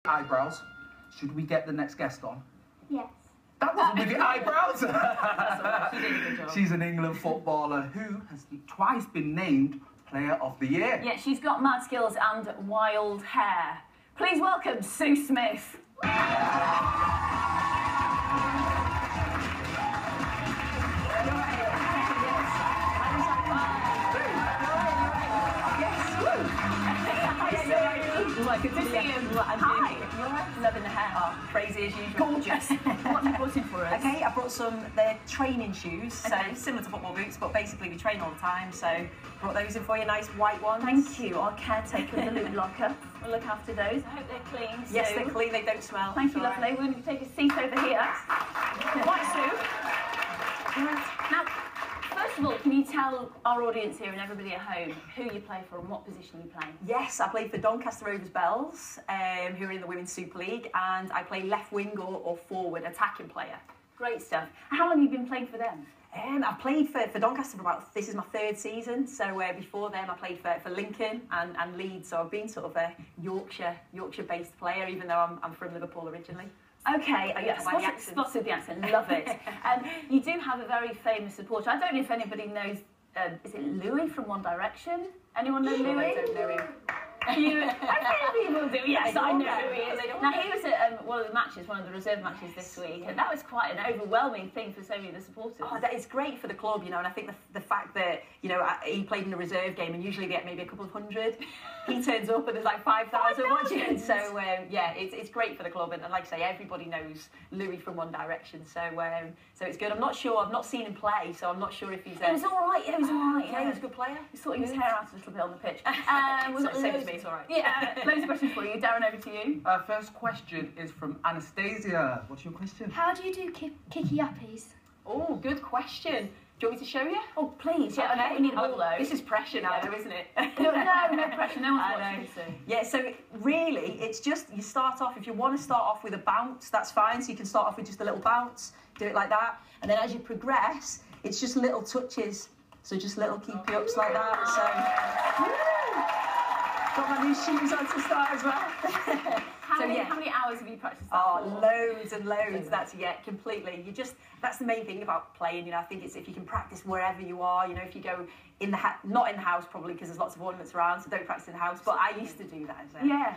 Eyebrows. Should we get the next guest on? Yes. That wasn't with the eyebrows. She did a good job. She's an England footballer who has twice been named Player of the Year. Yeah, she's got mad skills and wild hair. Please welcome Sue Smith. Good to see you. Hi. You're loving the hair. Oh, crazy as usual. Gorgeous. What have you brought in for us? Okay, I brought they're training shoes, so similar to football boots, but basically we train all the time, so brought those in for you, nice white ones. Thank you. Our caretaker of the loot locker will look after those. I hope they're clean, Sue. Yes, they're clean, they don't smell. Thank you, lovely. We're going to take a seat over here. Right, Sue. Now, first of all, can you tell our audience here and everybody at home who you play for and what position you play? Yes, I play for Doncaster Rovers Bells, who are in the Women's Super League, and I play left wing or forward, attacking player. Great stuff. How long have you been playing for them? I've played for Doncaster for this is my 3rd season, so before then I played for Lincoln and Leeds, so I've been sort of a Yorkshire-based player, even though I'm from Liverpool originally. Okay, spotted the accent, love it. You do have a very famous supporter. I don't know if anybody knows, is it Louis from One Direction? Anyone know Louis? I don't know him. I think people do, yes, I know who he is. Now, he was at one of the matches, one of the reserve matches this week, and that was quite an overwhelming thing for so many of the supporters. Oh, that is great for the club, you know, and I think the fact that, you know, he played in a reserve game and usually they get maybe a couple of hundred. He turns up and there's like 5,000 watching, so yeah, it's great for the club, and like I say, everybody knows Louis from One Direction, so it's good. I'm not sure, I've not seen him play, so I'm not sure if he's... It was all right, yeah, it was all right. Yeah, he was a good player. He sorting his hair out a little bit on the pitch. Same to me, it's all right. Yeah, loads of questions for you. Darren, over to you. First question is from Anastasia. What's your question? How do you do kicky uppies? Oh, good question. Do you want me to show you? Oh, please. Yeah, okay. We need a ball, though. This is pressure now, though, isn't it? No pressure. No one's watching, so. Yeah, so really, it's just, you start off, if you want to start off with a bounce, that's fine. So you can start off with just a little bounce, do it like that. And then as you progress, it's just little touches. So just little keepy ups like that. So, got my new shoes on to start as well. How many hours have you practiced that for? Loads and loads. That's completely. That's the main thing about playing. You know, I think it's if you can practice wherever you are. You know, if you go in the not in the house probably because there's lots of ornaments around, so don't practice in the house. But I used to do that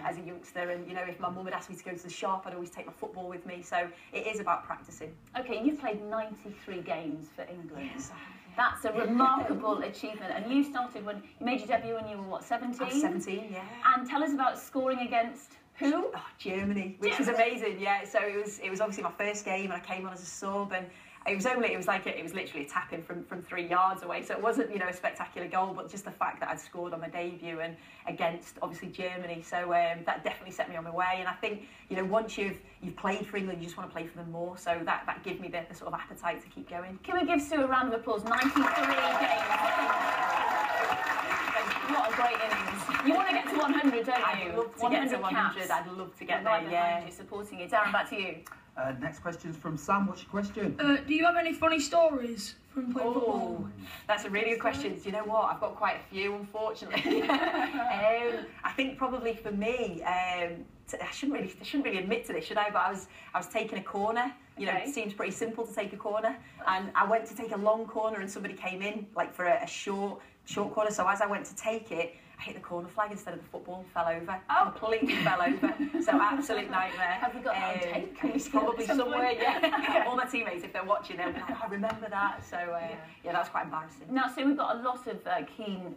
as a youngster, and you know, if my mum had asked me to go to the shop, I'd always take my football with me. So it is about practicing. Okay, you've played 93 games for England. Yes. That's a remarkable achievement, and you started when you made your debut when you were what, 17? I was 17, yeah. And tell us about scoring against who? Oh, Germany, which was amazing. Yeah. So it was obviously my first game, and I came on as a sub, and it was literally a tap in from 3 yards away. So it wasn't, you know, a spectacular goal, but just the fact that I'd scored on my debut and against obviously Germany. So that definitely set me on my way. And I think, you know, once you've played for England, you just want to play for them more. So that gave me the sort of appetite to keep going. Can we give Sue a round of applause? 93 games. What a great innings. You want to get to 100, don't you? I'd love to get to 100. I'd love to get there, yeah. You supporting it. Darren, back to you. Next question is from Sam. What's your question? Do you have any funny stories from playing football? That's a really good question. Do you know what? I've got quite a few, unfortunately. I think probably for me, I shouldn't really admit to this, should I? But I was taking a corner. You know, it seems pretty simple to take a corner, and I went to take a long corner, and somebody came in like for a short corner. So as I went to take it, I hit the corner flag instead of the football, fell over, completely fell over. So absolute nightmare. Have you got that on tape? It's probably somewhere, yeah. All my teammates, if they're watching, they'll be like, I remember that. So yeah, that's quite embarrassing. Now, so we've got a lot of keen